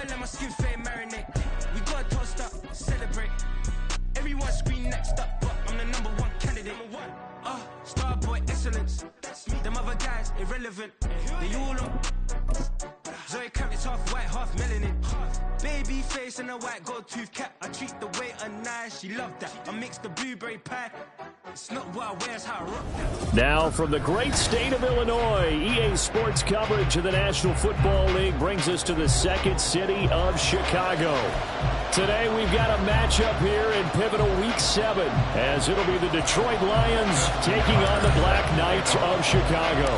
let my skin fade marinate. We got toast up, celebrate. Everyone scream next up, but I'm the #1 candidate. Starboy excellence. Them other guys irrelevant. They all on. Zoe Kravitz half white, half melanin. Baby face and a white gold tooth cap. I treat the waiter nice, she loved that. I mix the blueberry pie. It's not what I wear, it's how I rock that. Now from the great state of Illinois, EA Sports coverage of the National Football League brings us to the second city of Chicago. Today we've got a matchup here in pivotal week 7, as it'll be the Detroit Lions taking on the Black Knights of Chicago.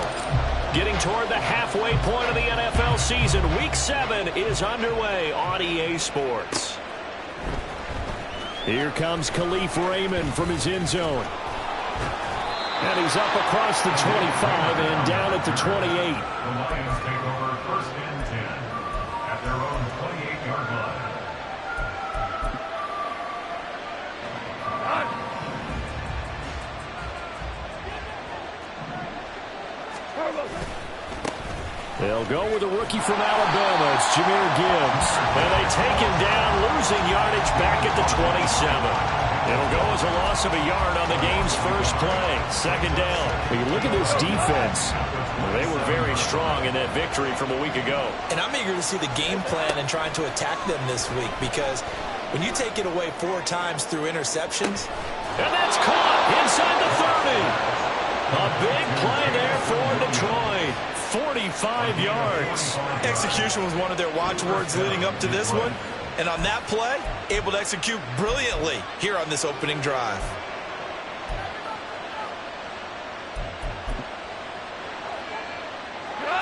Getting toward the halfway point of the NFL season, week 7 is underway on EA Sports. Here comes Khalif Raymond from his end zone. And he's up across the 25 and down at the 28. The Lions take over 1st and 10 at their own 28-yard line. They'll go with a rookie from Alabama. It's Jahmyr Gibbs. And they take him down, losing yardage back at the 27. It'll go as a loss of a yard on the game's first play. 2nd down. When you look at this defense, they were very strong in that victory from a week ago. And I'm eager to see the game plan and trying to attack them this week, because when you take it away 4 times through interceptions. And that's caught inside the 30. A big play there for Detroit. 45 yards. Execution was one of their watchwords leading up to this one. And on that play, able to execute brilliantly here on this opening drive.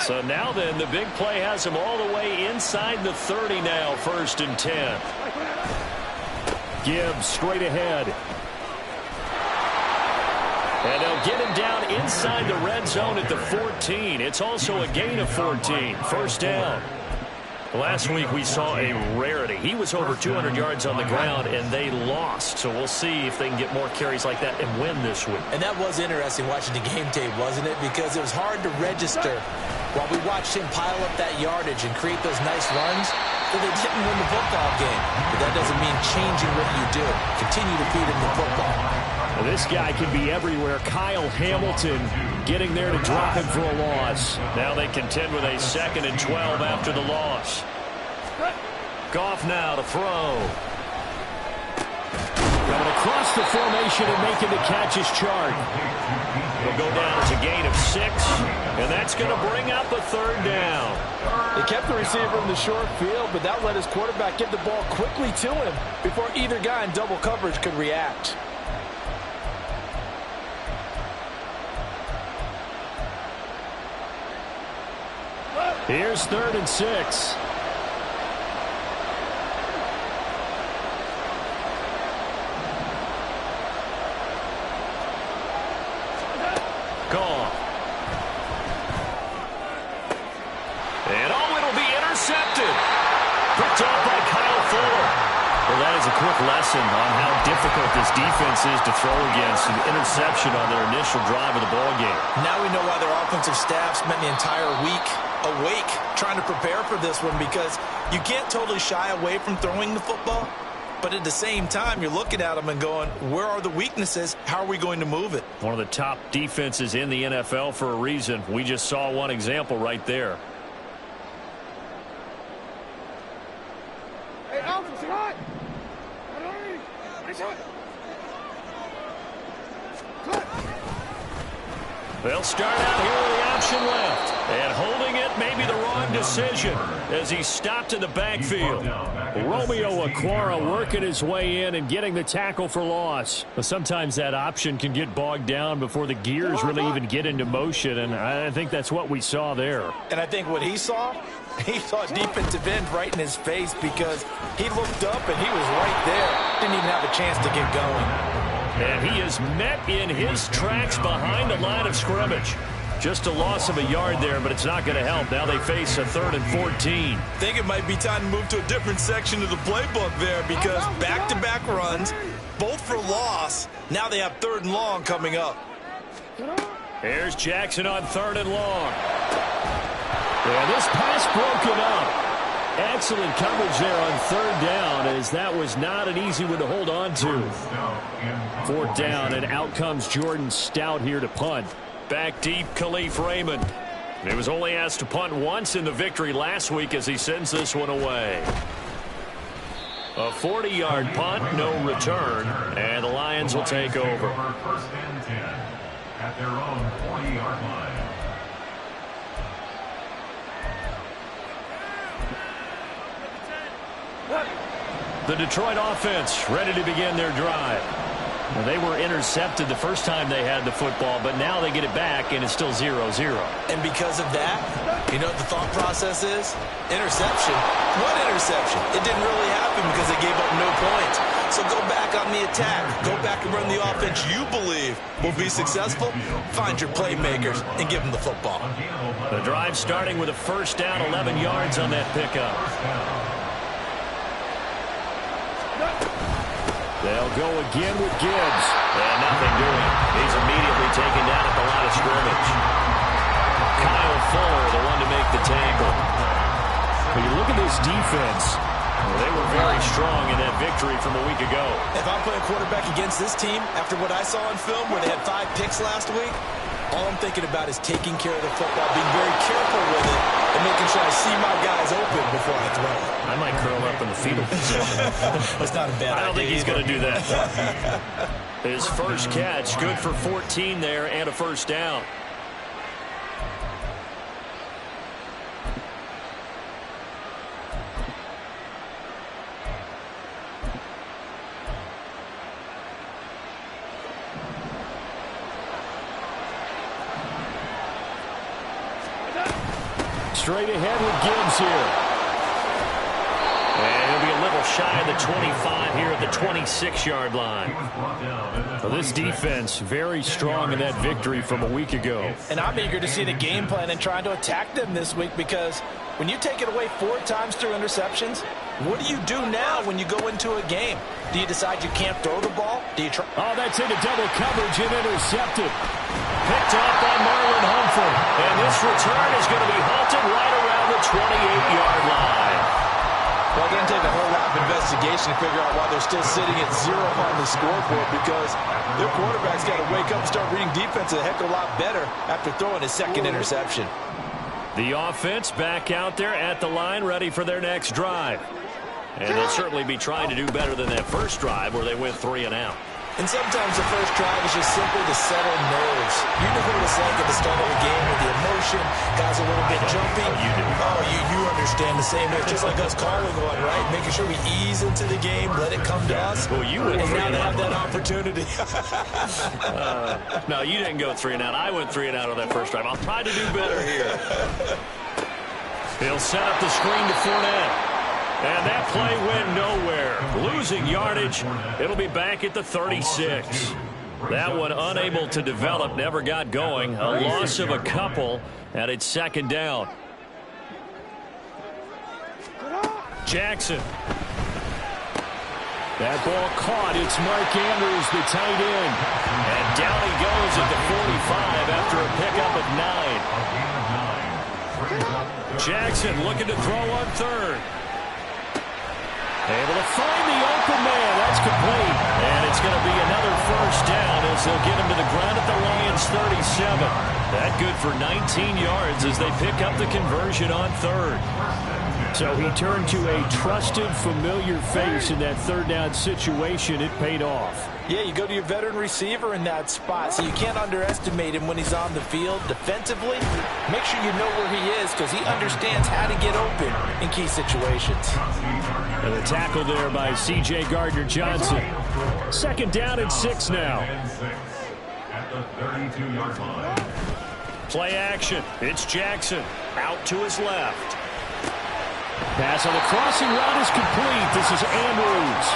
So now then, the big play has him all the way inside the 30 now, 1st and 10. Gibbs straight ahead. And they'll get him down inside the red zone at the 14. It's also a gain of 14. 1st down. Last week we saw a rarity. He was over 200 yards on the ground, and they lost. So we'll see if they can get more carries like that and win this week. And that was interesting watching the game tape, wasn't it? Because it was hard to register while we watched him pile up that yardage and create those nice runs. But they didn't win the football game. But that doesn't mean changing what you do. Continue to feed him the football. Well, this guy can be everywhere. Kyle Hamilton getting there to drop him for a loss. Now they contend with a 2nd and 12 after the loss. Goff now to throw. Coming across the formation and making the catch is Chark. He'll go down as a gain of 6, and that's going to bring up a 3rd down. They kept the receiver in the short field, but that let his quarterback get the ball quickly to him before either guy in double coverage could react. Here's 3rd and 6. Goff. And it'll be intercepted. Picked off by Kyle Fuller. Well, that is a quick lesson on how difficult this defense is to throw against. An interception on their initial drive of the ballgame. Now we know why their offensive staff spent the entire week awake trying to prepare for this one, because you can't totally shy away from throwing the football. But at the same time, you're looking at them and going, where are the weaknesses? How are we going to move it? One of the top defenses in the NFL for a reason. We just saw one example right there. Hey, Alvin, it's hot. They'll start out here with the option left. And holding it may be the wrong decision as he stopped in the backfield. Romeo Okwara working his way in and getting the tackle for loss. But sometimes that option can get bogged down before the gears really even get into motion, and I think that's what we saw there. And I think what he saw defensive end right in his face, because he looked up and he was right there. Didn't even have a chance to get going. And he is met in his tracks behind the line of scrimmage. Just a loss of a yard there, but it's not going to help. Now they face a 3rd and 14. I think it might be time to move to a different section of the playbook there, because back-to-back runs, both for loss. Now they have 3rd and long coming up. Here's Jackson on 3rd and long. And this pass broken up. Excellent coverage there on third down, as that was not an easy one to hold on to. Fourth down, and out comes Jordan Stout here to punt. Back deep, Khalif Raymond. He was only asked to punt once in the victory last week as he sends this one away. A 40-yard punt, no return, and the Lions will take over. First and 10 at their own 40-yard line. The Detroit offense ready to begin their drive. Well, they were intercepted the first time they had the football, but now they get it back, and it's still 0-0. And because of that, you know what the thought process is? Interception. What interception? It didn't really happen because they gave up no points. So go back on the attack. Go back and run the offense you believe will be successful. Find your playmakers and give them the football. The drive starting with a first down, 11 yards on that pickup. They'll go again with Gibbs. And nothing doing. He's immediately taken down at the line of scrimmage. Kyle Fuller, the one to make the tackle. When you look at this defense, they were very strong in that victory from a week ago. If I'm playing quarterback against this team, after what I saw on film where they had 5 picks last week, all I'm thinking about is taking care of the football, being very careful with it, and making sure I see my guys open before I throw it. I might curl up in the fetal position. That's not a bad idea. I don't think he's going to do that. His first catch, good for 14 there and a first down. Straight ahead with Gibbs here. And he'll be a little shy of the 25 here at the 26-yard line. So this defense very strong in that victory from a week ago. And I'm eager to see the game plan and trying to attack them this week, because when you take it away 4 times through interceptions, what do you do now when you go into a game? Do you decide you can't throw the ball? Do you try? Oh, that's into double coverage and intercepted. Picked off by Marlon Humphrey. And this return is going to be halted right around the 28-yard line. Well, it doesn't take a whole lot of investigation to figure out why they're still sitting at 0 on the scoreboard, because their quarterback's got to wake up and start reading defense a heck of a lot better after throwing his second interception. The offense back out there at the line, ready for their next drive. And they'll certainly be trying to do better than that first drive where they went 3 and out. And sometimes the first drive is just simply to settle nerves. You know what it's like at the start of the game with the emotion, guys a little bit jumpy. You do. Oh, you understand the same way. Just like us calling one, right? Making sure we ease into the game, let it come to us. Well, you went and 3 now and they out. have that opportunity. No, you didn't go 3 and out. I went 3 and out on that first drive. I'll try to do better here. He'll set up the screen to Fournette. And that play went nowhere. Losing yardage. It'll be back at the 36. That one unable to develop, never got going. A loss of a couple, and it's second down. Jackson. That ball caught. It's Mark Andrews, the tight end. And down he goes at the 45 after a pickup of 9. Jackson looking to throw on third. Able to find the open man. That's complete. And it's going to be another first down as they'll get him to the ground at the Lions' 37. That good for 19 yards as they pick up the conversion on third. So he turned to a trusted, familiar face in that third down situation. It paid off. Yeah, you go to your veteran receiver in that spot, so you can't underestimate him when he's on the field defensively. Make sure you know where he is, because he understands how to get open in key situations. And the tackle there by C.J. Gardner-Johnson. Second down and 6 now. At the 32-yard line. Play action. It's Jackson out to his left. Pass on the crossing route is complete. This is Andrews.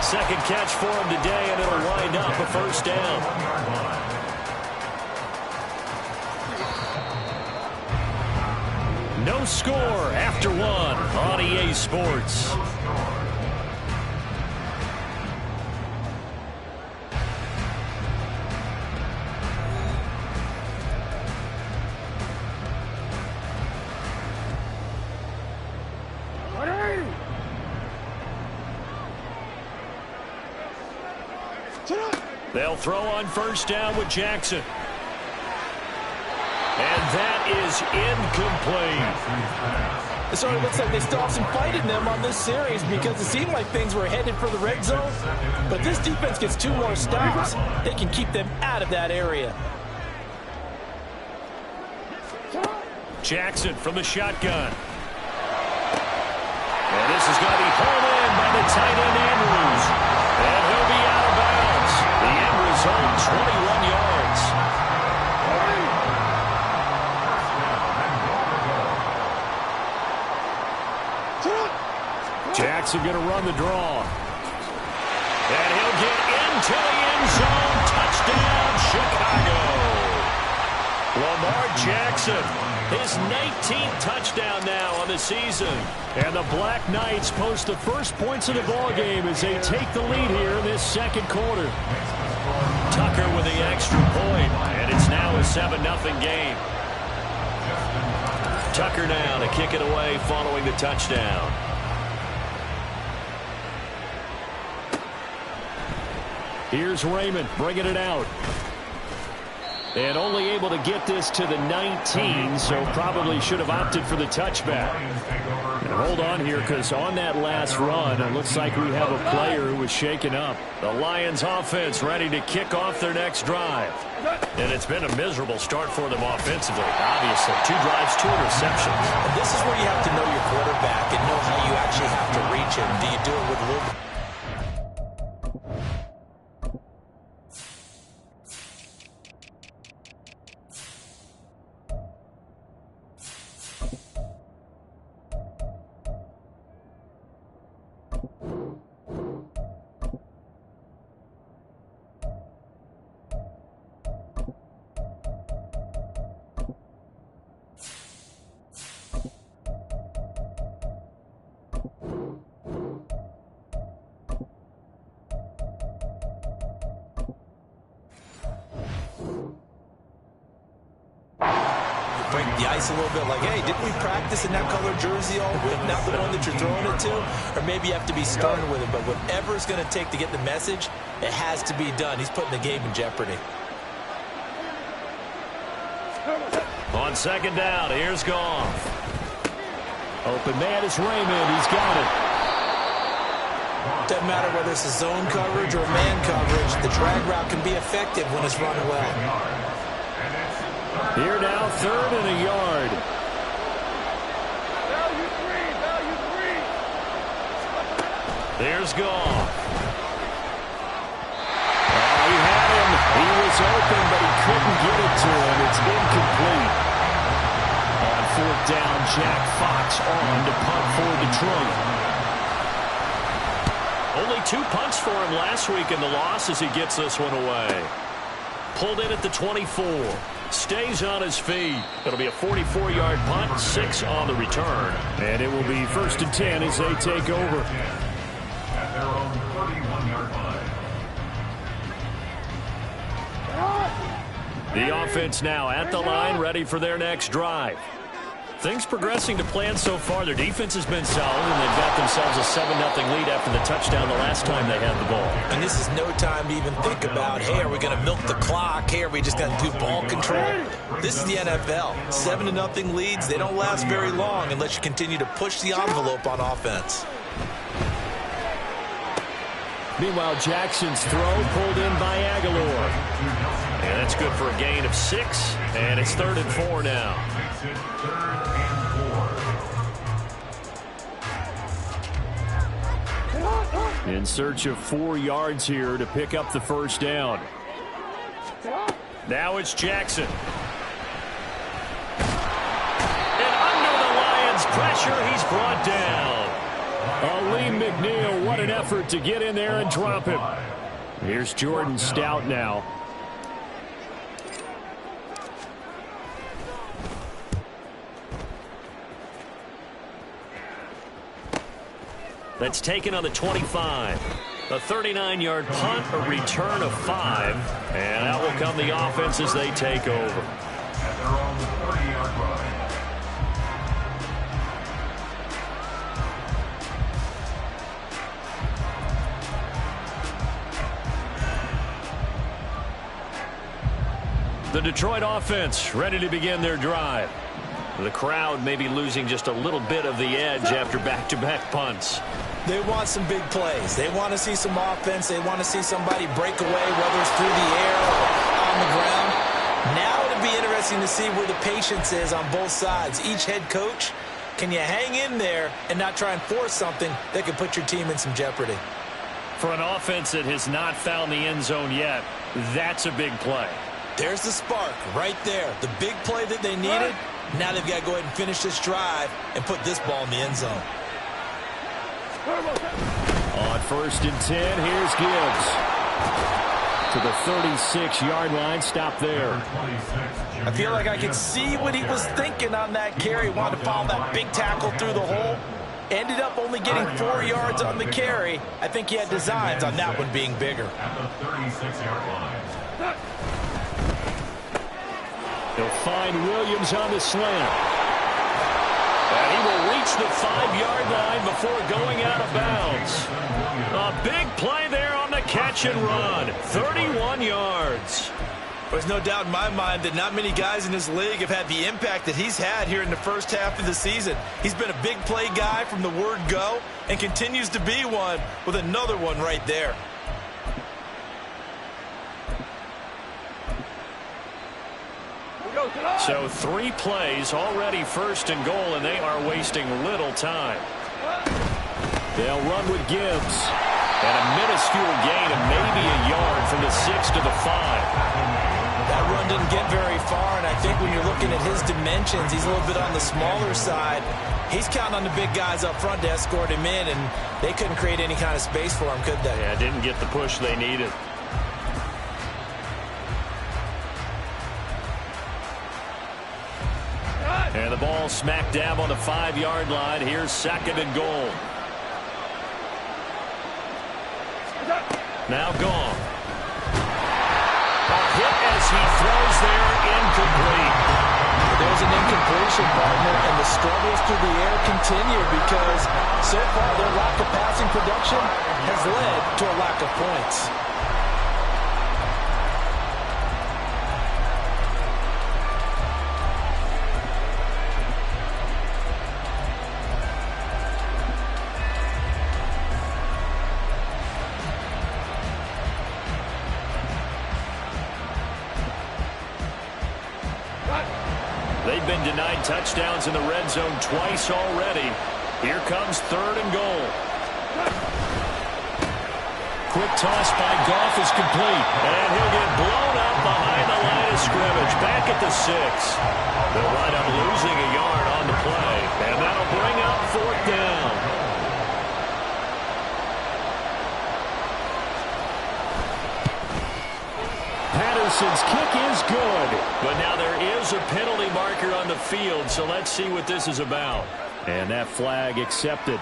Second catch for him today, and it'll wind up a first down. No score after 1 on EA Sports. They'll throw on first down with Jackson. And that is incomplete. So it looks like they still have some fight in them on this series because it seemed like things were headed for the red zone. But this defense gets 2 more stops. They can keep them out of that area. Jackson from the shotgun. And this is going to be pulled in by the tight end Andrews. And he'll be out of bounds. The end result, 21 yards. Jackson going to run the draw. And he'll get into the end zone. Touchdown, Chicago. Lamar Jackson, his 19th touchdown now on the season. And the Black Knights post the first points of the ballgame as they take the lead here in this second quarter. Tucker with the extra point, and it's now a 7-0 game. Tucker now to kick it away following the touchdown. Here's Raymond bringing it out. And only able to get this to the 19, so probably should have opted for the touchback. And hold on here, because on that last run, it looks like we have a player who was shaken up. The Lions offense ready to kick off their next drive. And it's been a miserable start for them offensively, obviously. 2 drives, 2 interceptions. And this is where you have to know your quarterback and know how you actually have to reach him. Do you do it with a little bit? Break the ice a little bit, like, hey, didn't we practice in that color jersey all week, not the one that you're throwing it to? Or maybe you have to be stern with it, but whatever it's going to take to get the message, it has to be done. He's putting the game in jeopardy. On second down, here's Goff. Open man is Raymond. He's got it. Doesn't matter whether it's a zone coverage or man coverage, the drag route can be effective when it's run well. Here now, 3rd and a yard. Value three. There's Goff. Oh, he had him. He was open, but he couldn't get it to him. It's incomplete. On 4th down, Jack Fox on to punt for Detroit. Only 2 punts for him last week in the loss as he gets this one away. Pulled in at the 24. Stays on his feet. It'll be a 44-yard punt, 6 on the return. And it will be 1st and 10 as they take over. At their own 31-yard line. The offense now at the line, ready for their next drive. Things progressing to plan so far. Their defense has been solid, and they've got themselves a 7-0 lead after the touchdown the last time they had the ball. And this is no time to even think about, hey, are we going to milk the clock? Hey, are we just going to do ball control? This is the NFL. 7-0 leads, they don't last very long unless you continue to push the envelope on offense. Meanwhile, Jackson's throw pulled in by Aguilar. And that's good for a gain of 6, and it's 3rd and 4 now. Makes it 3rd and 4. In search of 4 yards here to pick up the first down. Now it's Jackson. And under the Lions' pressure, he's brought down. Aleem McNeil, what an effort to get in there and drop him. Here's Jordan Stout now. That's taken on the 25. A 39-yard punt, a return of 5. And out will come the offense as they take over. At their own 30-yard line. The Detroit offense ready to begin their drive. The crowd may be losing just a little bit of the edge after back-to-back punts. They want some big plays. They want to see some offense. They want to see somebody break away, whether it's through the air or on the ground. Now it'll be interesting to see where the patience is on both sides. Each head coach, can you hang in there and not try and force something that could put your team in some jeopardy? For an offense that has not found the end zone yet, that's a big play. There's the spark right there. The big play that they needed. Now they've got to go ahead and finish this drive and put this ball in the end zone. On 1st and 10, here's Gibbs. To the 36-yard line, stop there. I feel like I could see what he was thinking on that carry. Wanted to follow that big tackle through the hole. Ended up only getting 4 yards on the carry. I think he had designs on that one being bigger. At the 36-yard line. He'll find Williams on the slant. And he will reach the 5-yard line before going out of bounds. A big play there on the catch and run. 31 yards. There's no doubt in my mind that not many guys in this league have had the impact that he's had here in the first half of the season. He's been a big play guy from the word go and continues to be one with another one right there. So 3 plays already 1st and goal, and they are wasting little time. They'll run with Gibbs. And a minuscule gain of maybe a yard from the 6 to the 5. That run didn't get very far, and I think when you're looking at his dimensions, he's a little bit on the smaller side. He's counting on the big guys up front to escort him in, and they couldn't create any kind of space for him, could they? Yeah, didn't get the push they needed. And the ball smack dab on the 5-yard line. Here's 2nd and goal. Now gone. A hit as he throws there, incomplete. There's an incompletion, partner, and the struggles through the air continue because so far their lack of passing production has led to a lack of points. They've been denied touchdowns in the red zone twice already. Here comes 3rd and goal. Quick toss by Goff is complete. And he'll get blown up behind the line of scrimmage. Back at the 6. They'll wind up losing a yard on the play. And that'll bring up 4th down. Patterson's kick is good, but now there is a penalty marker on the field, so let's see what this is about. And that flag accepted.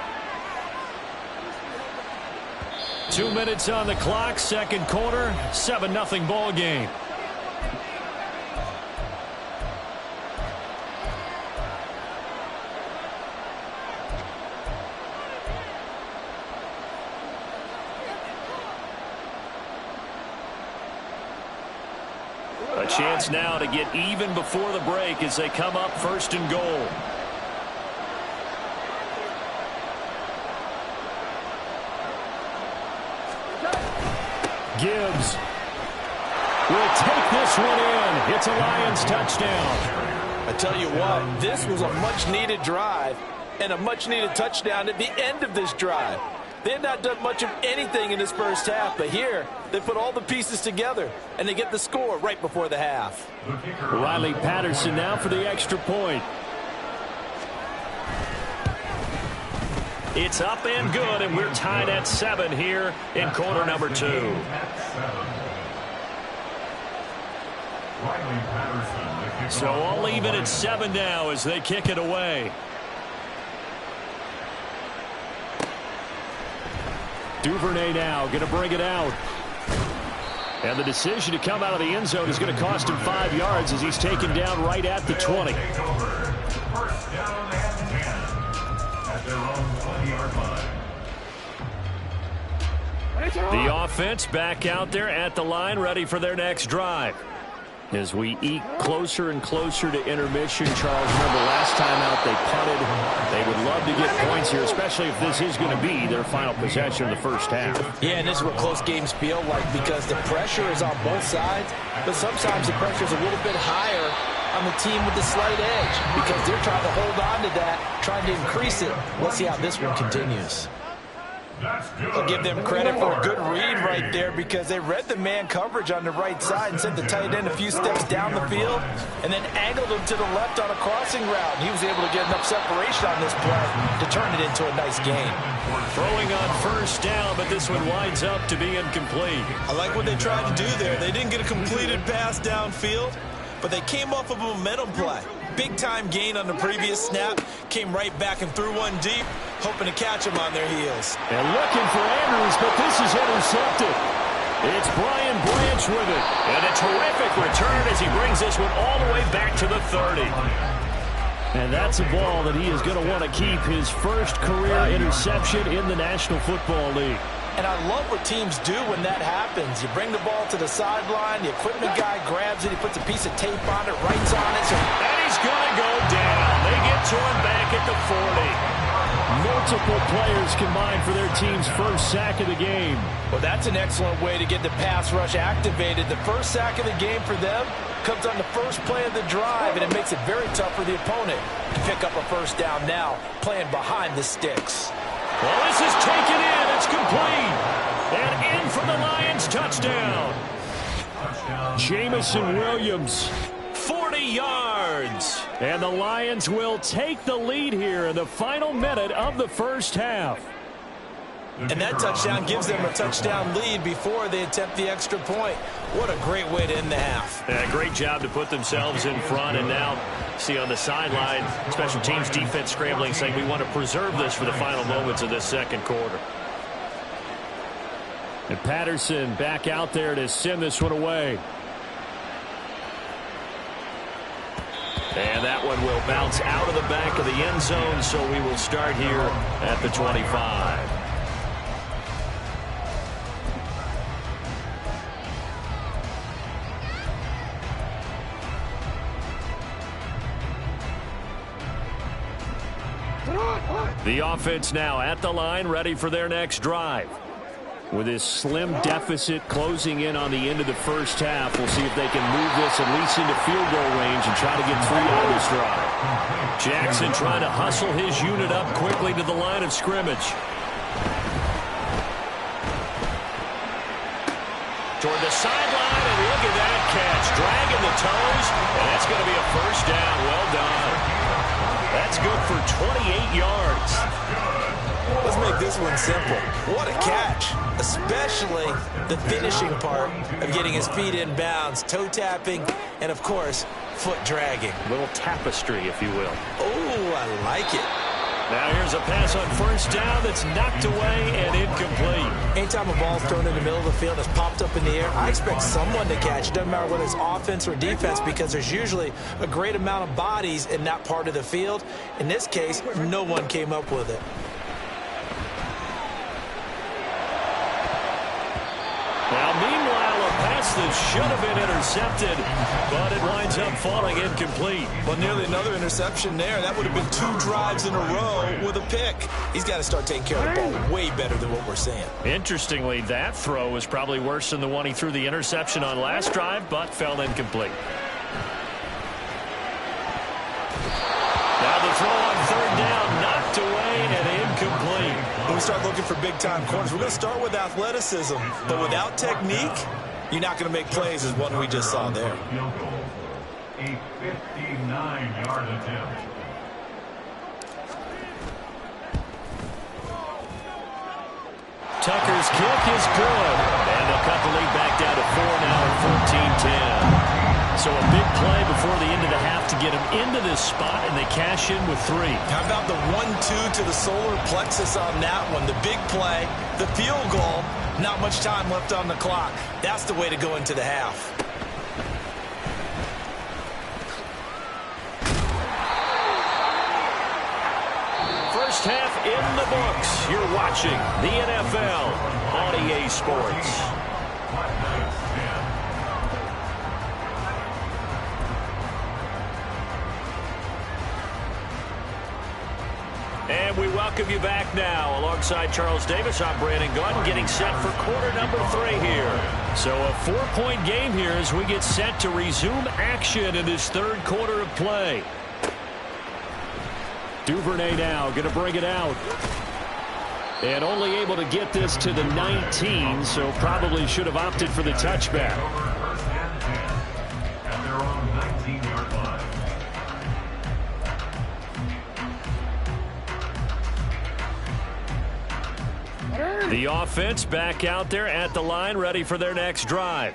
2 minutes on the clock, 2nd quarter, 7-0 ball game. A chance now to get even before the break as they come up 1st and goal. Gibbs will take this one in. It's a Lions touchdown. I tell you what, this was a much-needed drive and a much-needed touchdown at the end of this drive. They had not done much of anything in this first half, but here they put all the pieces together, and they get the score right before the half. Riley Patterson now for the extra point. It's up and good, and we're tied at 7 here in quarter number 2. So I'll leave it at 7 now as they kick it away. Duvernay now going to bring it out. And the decision to come out of the end zone is going to cost him 5 yards as he's taken down right at the 20. First down and 10 at their own 20-yard line. The offense back out there at the line, ready for their next drive. As we eke closer and closer to intermission, Charles, remember last time out they punted. They would love to get points here, especially if this is going to be their final possession of the first half. Yeah, and this is what close games feel like because the pressure is on both sides, but sometimes the pressure is a little bit higher on the team with the slight edge because they're trying to hold on to that, trying to increase it. Let's see how this one continues. I'll give them credit for a good read right there because they read the man coverage on the right side and sent the tight end a few steps down the field and then angled him to the left on a crossing route. He was able to get enough separation on this play to turn it into a nice gain. Throwing on first down, but this one winds up to be incomplete. I like what they tried to do there. They didn't get a completed pass downfield, but they came off of a momentum play. Big-time gain on the previous snap, came right back and threw one deep, hoping to catch them on their heels. And looking for Andrews, but this is intercepted. It's Brian Branch with it. And a terrific return as he brings this one all the way back to the 30. And that's a ball that he is going to want to keep, his first career interception in the National Football League. And I love what teams do when that happens. You bring the ball to the sideline, the equipment guy grabs it, he puts a piece of tape on it, writes on it. And he's going to go down. They get to him back at the 40. Multiple players combined for their team's first sack of the game. Well, that's an excellent way to get the pass rush activated. The first sack of the game for them comes on the first play of the drive, and it makes it very tough for the opponent to pick up a first down now, playing behind the sticks. Well, this is taken in. It's complete. And in for the Lions touchdown. Jamison Williams, 40 yards. And the Lions will take the lead here in the final minute of the first half. And that touchdown gives them a touchdown lead before they attempt the extra point. What a great way to end the half. Yeah, great job to put themselves in front. And now, see on the sideline, special teams defense scrambling, saying we want to preserve this for the final moments of this second quarter. And Patterson back out there to send this one away. And that one will bounce out of the back of the end zone, so we will start here at the 25. The offense now at the line, ready for their next drive. With this slim deficit closing in on the end of the first half, we'll see if they can move this at least into field goal range and try to get 3 out of this drive. Jackson trying to hustle his unit up quickly to the line of scrimmage. Toward the sideline, and look at that catch. Dragging the toes, and that's going to be a first down. Well done. That's good for 28 yards. Let's make this one simple. What a catch, especially the finishing part of getting his feet in bounds, toe tapping, and, of course, foot dragging. A little tapestry, if you will. Oh, I like it. Now here's a pass on first down that's knocked away and incomplete. Anytime a ball's thrown in the middle of the field and it's popped up in the air, I expect someone to catch. It doesn't matter whether it's offense or defense because there's usually a great amount of bodies in that part of the field. In this case, no one came up with it. Now, meanwhile, a pass that should have been intercepted, but it winds up falling incomplete. Well, nearly another interception there. That would have been 2 drives in a row with a pick. He's got to start taking care of the ball way better than what we're seeing. Interestingly, that throw was probably worse than the one he threw the interception on last drive, but fell incomplete. Now the throw on third down, knocked away and incomplete. When we start looking for big-time corners, we're going to start with athleticism, but without technique, you're not going to make plays as one we just saw there. A 59-yard attempt. Tucker's kick is good, and they'll cut the lead back down to 4 now at 14-10. So a big play before the end of the half to get him into this spot, and they cash in with 3. How about the 1-2 to the solar plexus on that one? The big play, the field goal, not much time left on the clock. That's the way to go into the half. First half in the books. You're watching the NFL on EA Sports. welcome you back now. Alongside Charles Davis, I'm Brandon Gaudin, getting set for quarter number 3 here. So a 4-point game here as we get set to resume action in this third quarter of play. Duvernay now going to bring it out. And only able to get this to the 19, so probably should have opted for the touchback. First and 10 at their own 19-yard line. The offense back out there at the line, ready for their next drive.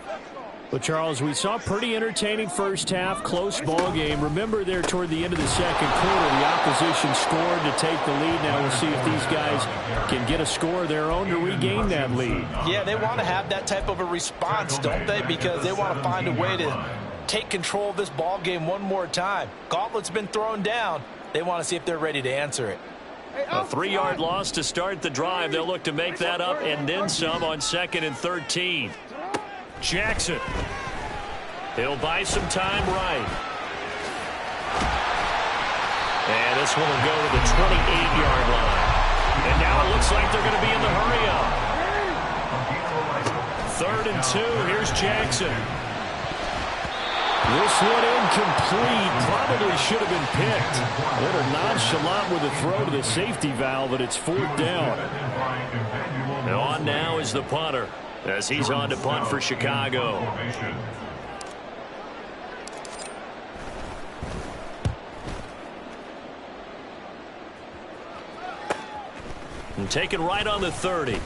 Well, Charles, we saw a pretty entertaining first half, close ball game. Remember there toward the end of the second quarter, the opposition scored to take the lead. Now we'll see if these guys can get a score of their own to regain that lead. Yeah, they want to have that type of a response, don't they? Because they want to find a way to take control of this ball game one more time. Gauntlet's been thrown down. They want to see if they're ready to answer it. A 3-yard loss to start the drive. They'll look to make that up and then some on 2nd and 13. Jackson. He'll buy some time right. And this one will go to the 28-yard line. And now it looks like they're going to be in the hurry-up. 3rd and 2. Here's Jackson. This one incomplete. Probably should have been picked. A little nonchalant with a throw to the safety valve, but it's 4th down. And on now is the punter, as he's on to punt for Chicago. And taken right on the 30.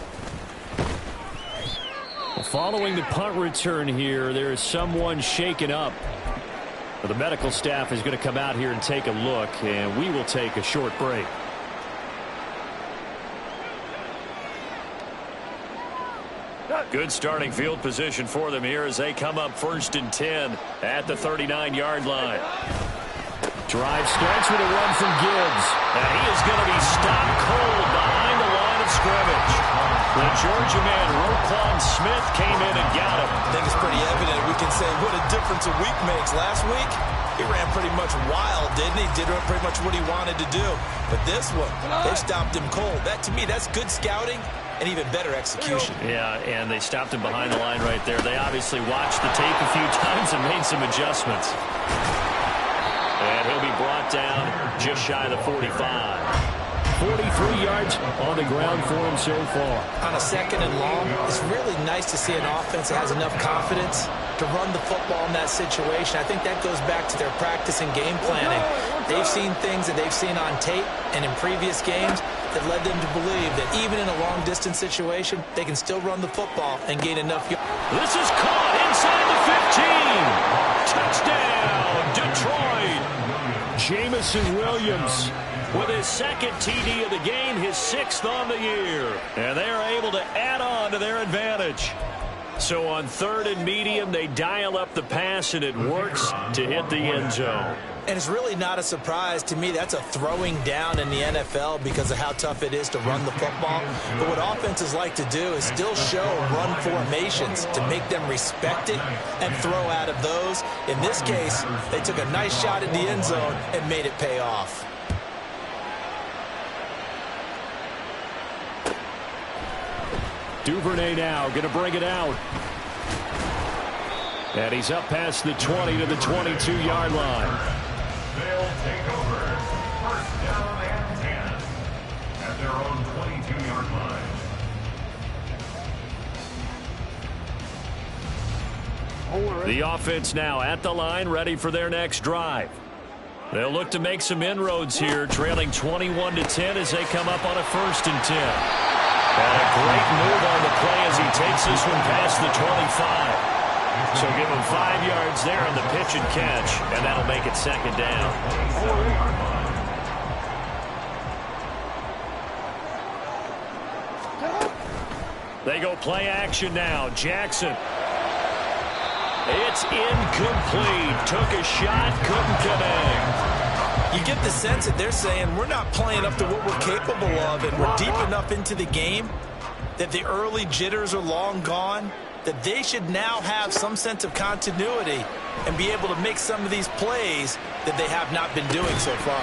Following the punt return here, there is someone shaken up. But the medical staff is going to come out here and take a look, and we will take a short break. Good starting field position for them here as they come up 1st and 10 at the 39-yard line. Drive starts with a run from Gibbs. And he is going to be stopped cold behind the line of scrimmage. The Georgia man, Roquan Smith, came in and got him. I think it's pretty evident. We can say what a difference a week makes. Last week, he ran pretty much wild, didn't he? Did pretty much what he wanted to do. But this one, they stopped him cold. That, to me, that's good scouting and even better execution. Yeah, and they stopped him behind the line right there. They obviously watched the tape a few times and made some adjustments. And he'll be brought down just shy of the 45. 43 yards on the ground for him so far. On a 2nd and long, it's really nice to see an offense that has enough confidence to run the football in that situation. I think that goes back to their practice and game planning. They've seen things that they've seen on tape and in previous games that led them to believe that even in a long-distance situation, they can still run the football and gain enough yards. This is caught inside the 15. Touchdown, Detroit. Jamison Williams with his 2nd TD of the game, his 6th on the year. And they are able to add on to their advantage. So on 3rd and medium, they dial up the pass, and it works to hit the end zone. And it's really not a surprise to me. That's a throwing down in the NFL because of how tough it is to run the football. But what offenses like to do is still show run formations to make them respect it and throw out of those. In this case, they took a nice shot at the end zone and made it pay off. Duvernay now going to bring it out. And he's up past the 20 to the 22-yard line. They'll take over 1st down and 10 at their own 22-yard line. The offense now at the line, ready for their next drive. They'll look to make some inroads here, trailing 21-10 as they come up on a 1st and 10. And a great move on the play as he takes this one past the 25. So give him 5 yards there on the pitch and catch, and that'll make it 2nd down. They go play action now. Jackson. It's incomplete. Took a shot, couldn't connect. You get the sense that they're saying we're not playing up to what we're capable of, and we're deep enough into the game that the early jitters are long gone, that they should now have some sense of continuity and be able to make some of these plays that they have not been doing so far.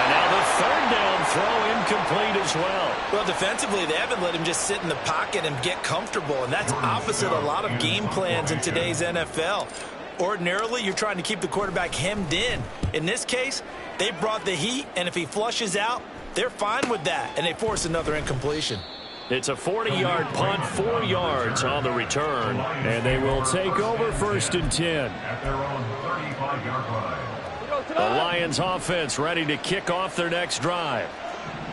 And now the third down throw incomplete as well. Well, defensively, they haven't let him just sit in the pocket and get comfortable, and that's opposite a lot of game plans in today's NFL. Ordinarily, you're trying to keep the quarterback hemmed in. In this case, they brought the heat, and if he flushes out, they're fine with that, and they force another incompletion. It's a 40-yard punt, 4 yards on the return, and they will take over 1st and 10. At their own 35-yard line. The Lions offense ready to kick off their next drive.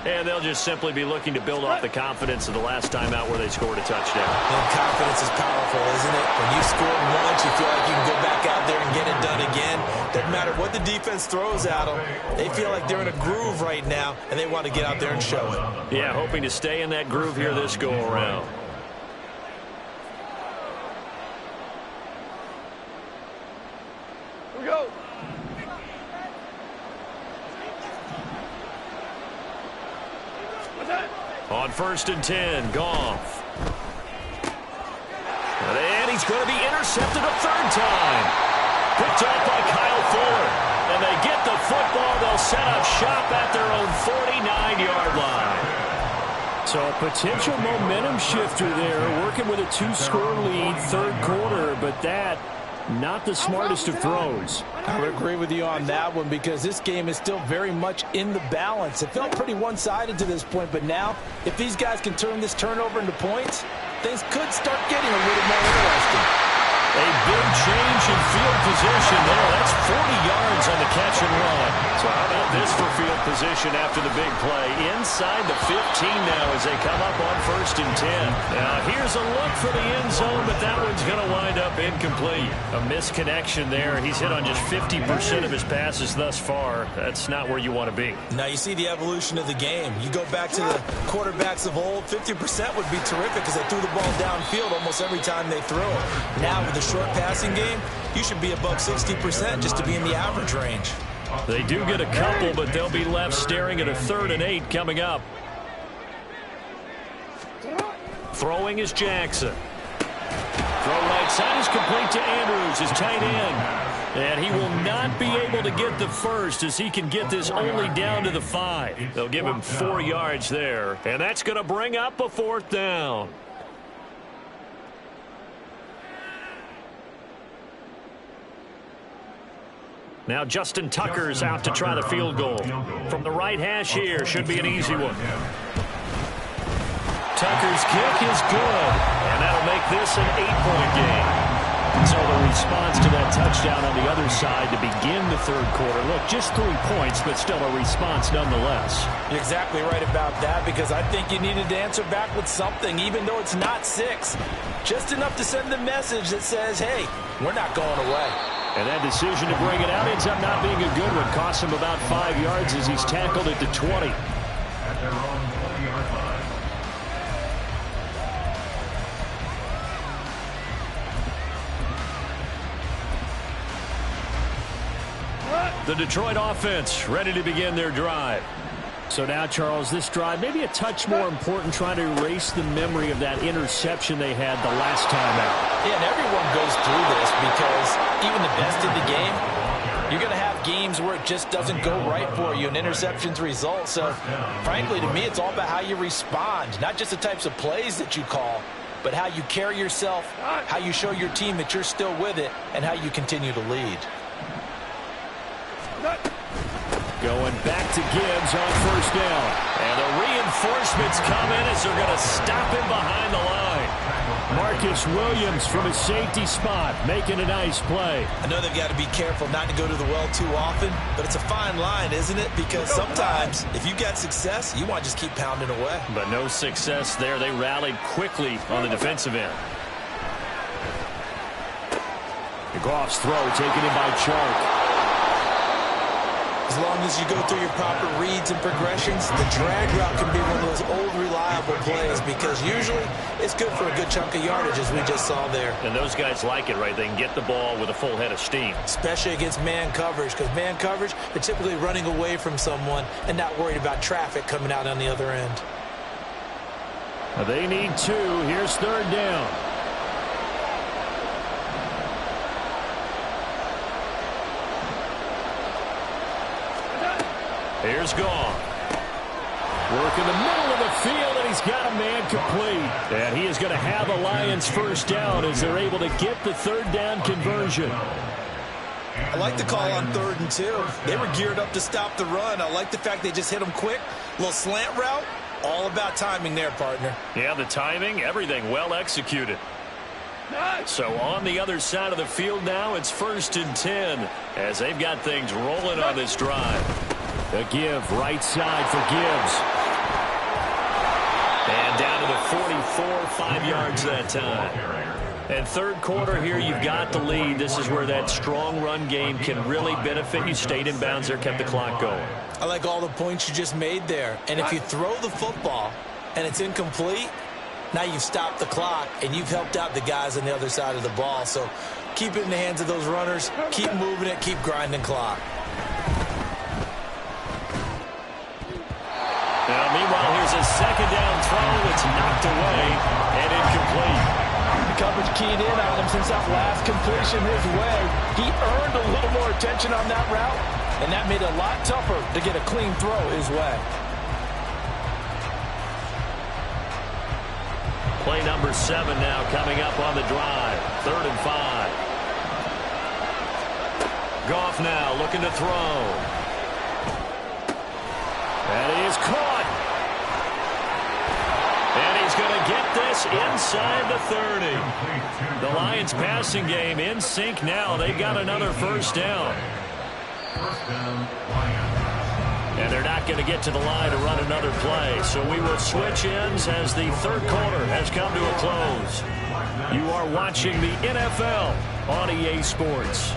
And they'll just simply be looking to build off the confidence of the last time out where they scored a touchdown. And confidence is powerful, isn't it? When you scored once, you feel like you can go back out there and get it done again. Doesn't matter what the defense throws at them. They feel like they're in a groove right now, and they want to get out there and show it. Yeah, hoping to stay in that groove here this go-around. Here we go. On 1st and 10, Goff. And he's going to be intercepted a third time. Picked up by Kyle Fuller. And they get the football. They'll set up shop at their own 49-yard line. So a potential momentum shifter there, working with a 2-score lead, third quarter, but that not the smartest of throws. I would agree with you on that one because this game is still very much in the balance. It felt pretty one-sided to this point, but now if these guys can turn this turnover into points, things could start getting a little more interesting. A big change in field position there. That's 40 yards on the catch and run. So how about this for field position after the big play? Inside the 15 now as they come up on 1st and 10. Now here's a look for the end zone, but that one's going to wind up incomplete. A misconnection there. He's hit on just 50% of his passes thus far. That's not where you want to be. Now you see the evolution of the game. You go back to the quarterbacks of old, 50% would be terrific because they threw the ball downfield almost every time they threw it. Now with the short passing game, you should be above 60% just to be in the average range. They do get a couple, but they'll be left staring at a 3rd and 8 coming up. Throwing is Jackson. Throw right side is complete to Andrews, his tight end. And he will not be able to get the first as he can get this only down to the 5. They'll give him 4 yards there, and that's going to bring up a 4th down. Now Justin Tucker's out to try the field goal. From the right hash here, should be an easy one. Tucker's kick is good, and that'll make this an 8-point game. So the response to that touchdown on the other side to begin the third quarter. Look, just 3 points, but still a response nonetheless. You're exactly right about that because I think you needed to answer back with something, even though it's not 6. Just enough to send the message that says, hey, we're not going away. And that decision to bring it out ends up not being a good one. Costs him about 5 yards as he's tackled it to 20. At their own 20-yard line. The Detroit offense ready to begin their drive. So now, Charles, this drive maybe a touch more important, trying to erase the memory of that interception they had the last time out. Yeah, and everyone goes through this because even the best in the game, you're going to have games where it just doesn't go right for you and interceptions result. So, frankly, to me, it's all about how you respond, not just the types of plays that you call, but how you carry yourself, how you show your team that you're still with it, and how you continue to lead. Going back to Gibbs on 1st down. And the reinforcements come in as they're going to stop him behind the line. Marcus Williams from a safety spot making a nice play. I know they've got to be careful not to go to the well too often, but it's a fine line, isn't it? Because sometimes if you got success, you want to just keep pounding away. But no success there. They rallied quickly on the defensive end. Goff's throw taken in by Chark. As long as you go through your proper reads and progressions, the drag route can be one of those old reliable plays because usually it's good for a good chunk of yardage as we just saw there. And those guys like it, right? They can get the ball with a full head of steam. Especially against man coverage because man coverage, they're typically running away from someone and not worried about traffic coming out on the other end. They need 2. Here's 3rd down. Here's Goff. Work in the middle of the field, and he's got a man complete. And he is going to have a Lions first down as they're able to get the third down conversion. I like the call on 3rd and 2. They were geared up to stop the run. I like the fact they just hit them quick. A little slant route. All about timing there, partner. Yeah, the timing, everything well executed. So on the other side of the field now, it's 1st and 10 as they've got things rolling on this drive. A give right side for Gibbs. And down to the 44, 5 yards that time. And third quarter here, you've got the lead. This is where that strong run game can really benefit you. Stayed in bounds there, kept the clock going. I like all the points you just made there. And if you throw the football and it's incomplete, now you've stopped the clock and you've helped out the guys on the other side of the ball. So keep it in the hands of those runners. Keep moving it. Keep grinding clock. Now, meanwhile, here's a second down throw. It's knocked away and incomplete. The coverage keyed in on him since that last completion his way. He earned a little more attention on that route, and that made it a lot tougher to get a clean throw his way. Play number 7 now coming up on the drive. 3rd and 5. Goff now looking to throw. And he is caught. And he's going to get this inside the 30. The Lions passing game in sync now. They've got another first down. And they're not going to get to the line to run another play. So we will switch ends as the third quarter has come to a close. You are watching the NFL on EA Sports.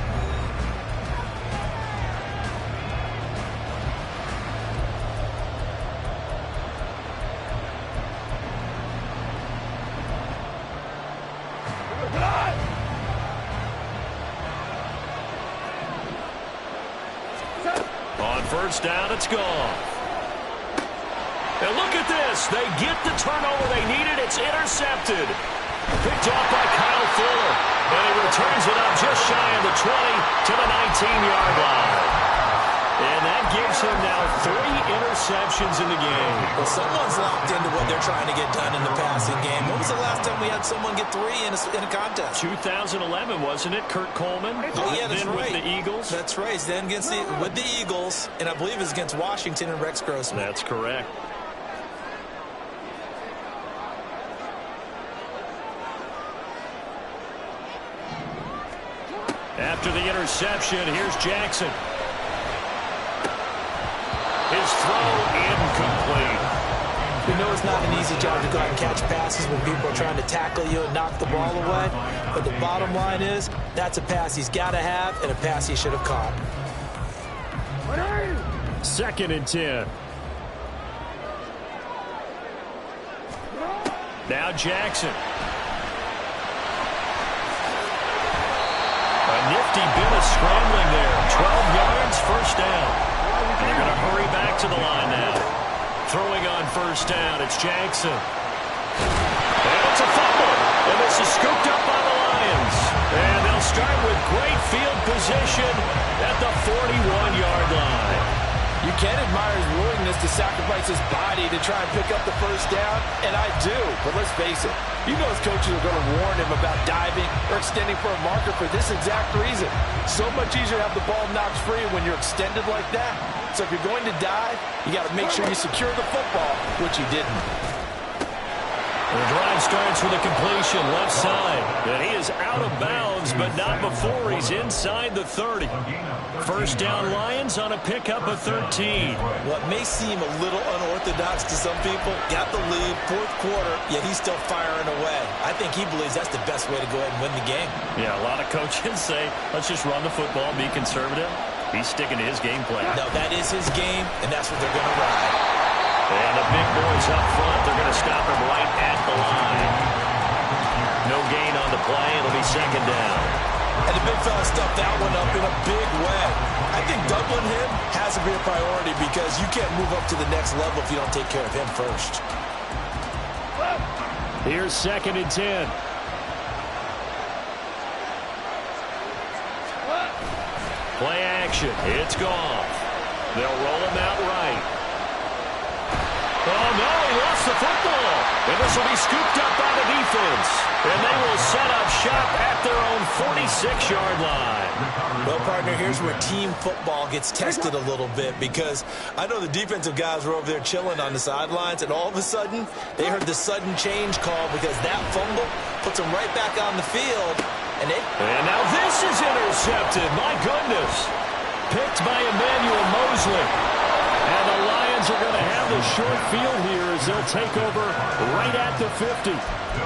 First down, it's gone. And look at this. They get the turnover they needed. It's intercepted. Picked off by Kyle Fuller. And he returns it up just shy of the 20 to the 19-yard line. And that gives him now 3 interceptions in the game. Well, someone's locked into what they're trying to get done in the passing game. When was the last time we had someone get 3 in a contest? 2011, wasn't it? Kurt Coleman. Oh, yeah, that's then right. With the Eagles. That's right. Then with the Eagles, and I believe it's against Washington and Rex Grossman. That's correct. After the interception, here's Jackson. His throw incomplete. We know it's not an easy job to go out and catch passes when people are trying to tackle you and knock the ball away. But the bottom line is, that's a pass he's got to have and a pass he should have caught. 2nd and 10. Now Jackson. A nifty bit of scrambling there. 12 yards, first down. And they're going to hurry back to the line now. Throwing on first down, it's Jackson. And it's a fumble. And this is scooped up by the Lions. And they'll start with great field position at the 41-yard line. You can admire his willingness to sacrifice his body to try and pick up the first down, and I do. But let's face it, you know his coaches are going to warn him about diving or extending for a marker for this exact reason. So much easier to have the ball knocked free when you're extended like that. So if you're going to dive, you got to make sure you secure the football, which he didn't. The drive starts with a completion left side. And he is out of bounds, but not before he's inside the 30. First down Lions on a pickup of 13. What may seem a little unorthodox to some people, got the lead, 4th quarter, yet he's still firing away. I think he believes that's the best way to go ahead and win the game. Yeah, a lot of coaches say, let's just run the football, be conservative. He's sticking to his game plan. No, that is his game, and that's what they're going to ride. And the big boys up front, they're going to stop him right at the line. No gain on the play. It'll be second down. And the big fella stuffed that one up in a big way. I think doubling him has to be a priority because you can't move up to the next level if you don't take care of him first. Here's 2nd and 10. Play action. It's Goff. They'll roll him out right. Oh, no, he lost the football. And this will be scooped up by the defense. And they will set up shop at their own 46-yard line. Well, partner, here's where team football gets tested a little bit, because I know the defensive guys were over there chilling on the sidelines, and all of a sudden, they heard the sudden change call because that fumble puts them right back on the field. And now this is intercepted. My goodness. Picked by Emmanuel Mosley. And the Lions are going to have the short field here as they'll take over right at the 50.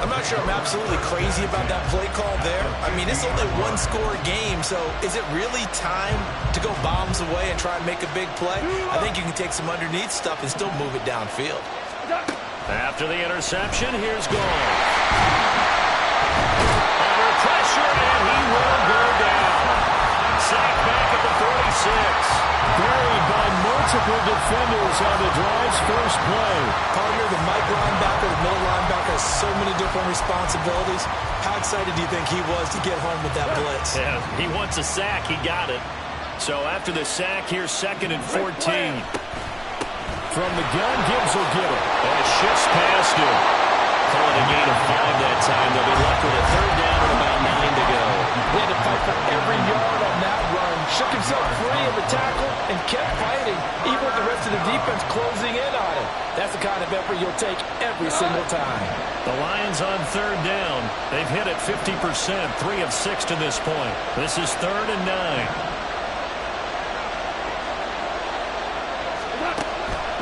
I'm not sure I'm absolutely crazy about that play call there. I mean, it's only a one-score game, so is it really time to go bombs away and try and make a big play? I think you can take some underneath stuff and still move it downfield. After the interception, here's Goff. Under pressure, and he will go down. Sacked back at the 46. Buried by multiple defenders on the drive's first play. Partner, the Mike linebacker, the middle linebacker has so many different responsibilities. How excited do you think he was to get home with that blitz? Yeah, he wants a sack. He got it. So after the sack, here's 2nd and 14. From the gun, Gibbs will get it. And it shifts past him. Calling a gain of 5 that time. They'll be left with a 3rd down and about 9 to go. He had to fight for every yard on that run. Shook himself free of the tackle and kept fighting, even with the rest of the defense closing in on him. That's the kind of effort you'll take every single time. The Lions on 3rd down. They've hit it 50%, 3 of 6 to this point. This is 3rd and 9.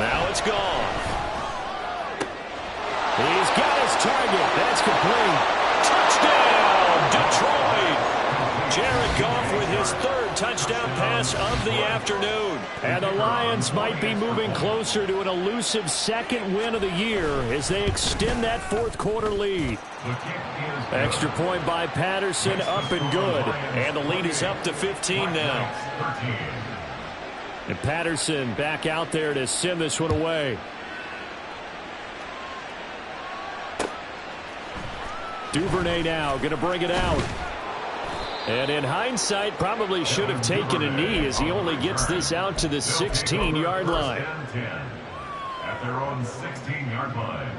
Now it's gone. He's got his target. That's complete. Touchdown, Detroit. Jared Goff with his 3rd touchdown pass of the afternoon. And the Lions might be moving closer to an elusive 2nd win of the year as they extend that 4th quarter lead. Extra point by Patterson, up and good. And the lead is up to 15 now. And Patterson back out there to send this one away. Duvernay now going to bring it out. And in hindsight, probably should have taken a knee as he only gets this out to the 16-yard line. At their own 16-yard line.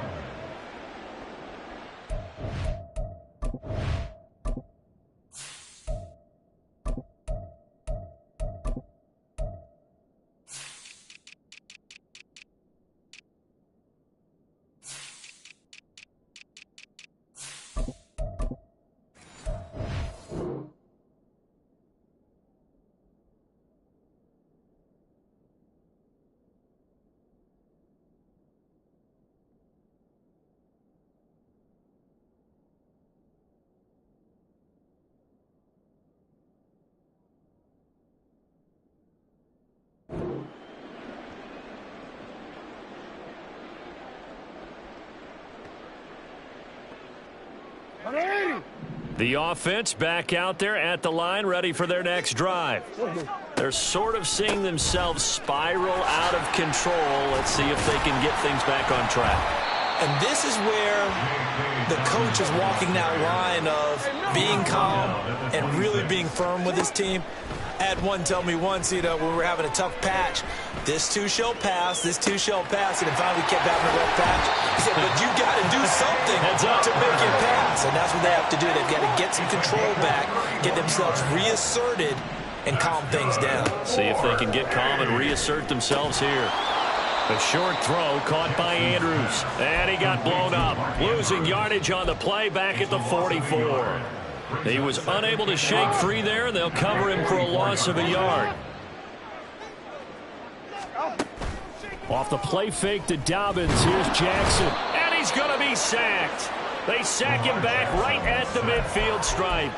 The offense back out there at the line, ready for their next drive. They're sort of seeing themselves spiral out of control. Let's see if they can get things back on track. And this is where the coach is walking that line of being calm and really being firm with his team. I had one tell me once, when we were having a tough patch, this too shall pass, this too shall pass, and finally we kept having a rough patch. He said, but you got to do something to make it pass, and that's what they have to do. They've got to get some control back, get themselves reasserted, and calm things down. See if they can get calm and reassert themselves here. A short throw caught by Andrews, and he got blown up, losing yardage on the play back at the 44. He was unable to shake free there, and they'll cover him for a loss of a yard. Off the play fake to Dobbins, here's Jackson. And he's going to be sacked. They sack him back right at the midfield stripe.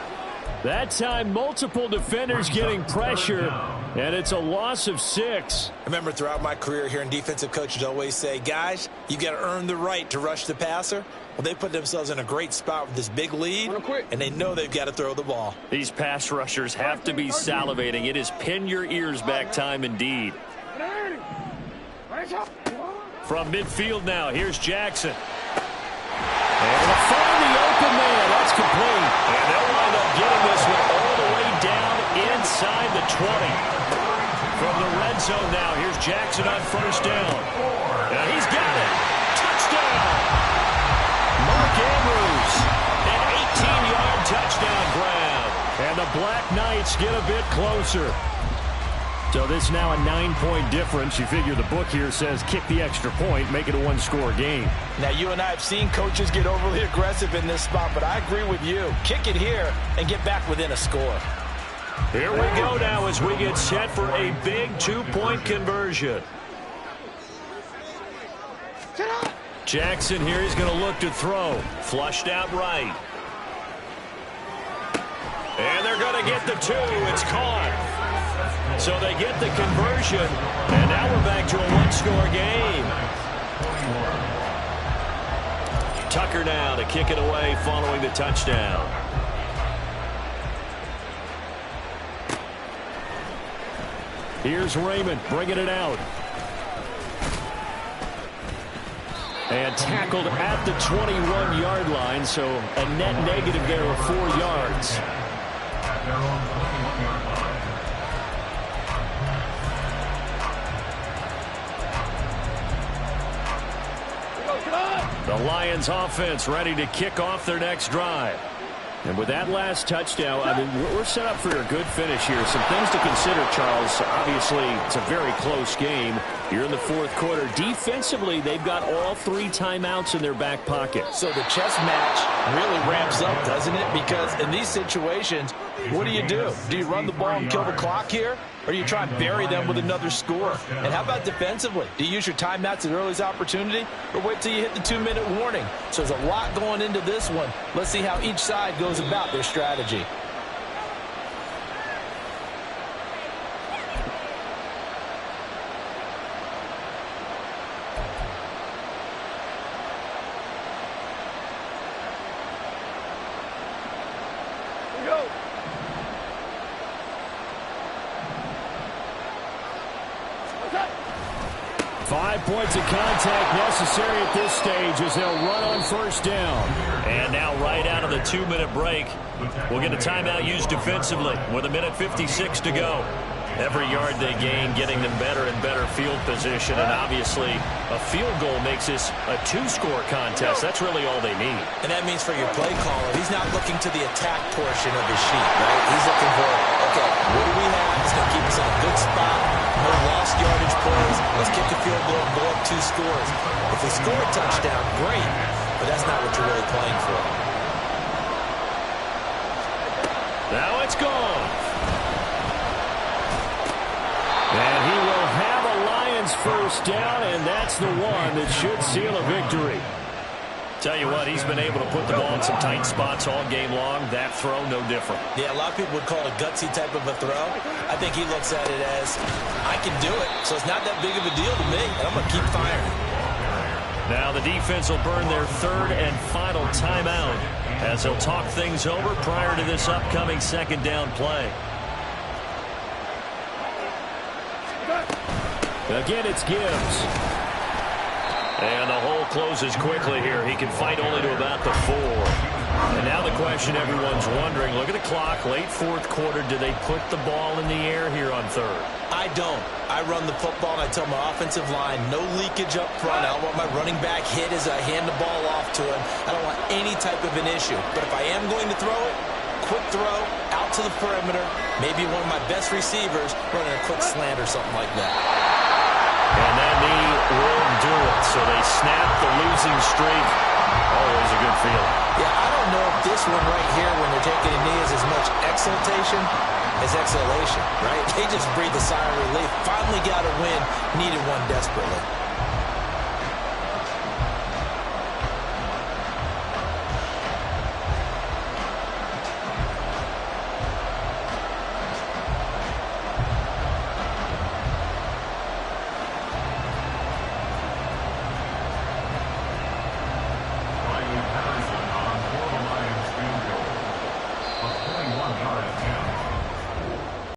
That time, multiple defenders getting pressure, and it's a loss of 6. I remember throughout my career hearing defensive coaches always say, guys, you got to earn the right to rush the passer. Well, they put themselves in a great spot with this big lead, and they know they've got to throw the ball. These pass rushers have to be salivating. It is pin your ears back time indeed. From midfield now, here's Jackson. And they'll find the open man. That's complete. And they'll wind up getting this one all the way down inside the 20. From the red zone now, here's Jackson on first down. And he's got it. Touchdown. Mark Andrews, an 18-yard touchdown grab. And the Black Knights get a bit closer. So this is now a 9-point difference. You figure the book here says kick the extra point, make it a one-score game. Now, you and I have seen coaches get overly aggressive in this spot, but I agree with you. Kick it here and get back within a score. Here we go now as we get set for a big 2-point conversion. Jackson here is going to look to throw. Flushed out right. And they're going to get the 2. It's caught. So they get the conversion, and now we're back to a one-score game. Tucker now to kick it away following the touchdown. Here's Raymond bringing it out. And tackled at the 21-yard line, so a net negative there of 4 yards. The Lions offense ready to kick off their next drive. And with that last touchdown, I mean, we're set up for a good finish here. Some things to consider, Charles. Obviously, it's a very close game. You're in the fourth quarter. Defensively, they've got all 3 timeouts in their back pocket. So the chess match really ramps up, doesn't it? Because in these situations, what do? Do you run the ball and kill the clock here? Or do you try and bury them with another score? And how about defensively? Do you use your timeouts at earliest opportunity? Or wait till you hit the 2-minute warning? So there's a lot going into this one. Let's see how each side goes about their strategy. Here we go. 5 points of contact necessary at this stage as they'll run on first down. And now right out of the 2-minute break, we'll get a timeout used defensively with 1:56 to go. Every yard they gain getting them better and better field position. And obviously, a field goal makes this a 2-score contest. That's really all they need. And that means for your play caller, he's not looking to the attack portion of his sheet, right? He's looking for, okay, what do we have? It's going to keep us in a good spot. No lost yardage plays. Let's kick the field goal and go up 2 scores. If we score a touchdown, great. But that's not what you're really playing for. Now it's gone. And he will have a Lions first down, and that's the one that should seal a victory. Tell you what, he's been able to put the ball in some tight spots all game long. That throw, no different. Yeah, a lot of people would call it a gutsy type of a throw. I think he looks at it as, I can do it, so it's not that big of a deal to me, and I'm going to keep firing. Now the defense will burn their 3rd and final timeout as they'll talk things over prior to this upcoming 2nd down play. Again, it's Gibbs. And the hole closes quickly here. He can fight only to about the 4. And now the question everyone's wondering, look at the clock, late 4th quarter, do they put the ball in the air here on 3rd? I don't. I run the football and I tell my offensive line, no leakage up front. I don't want my running back hit as I hand the ball off to him. I don't want any type of an issue. But if I am going to throw it, quick throw, out to the perimeter, maybe one of my best receivers running a quick slant or something like that. And that knee will do it. So they snap the losing streak. Always a good feeling. Yeah, I don't know if this one right here, when they're taking a knee, is as much exultation as exhalation, right? They just breathe a sigh of relief. Finally got a win. Needed one desperately.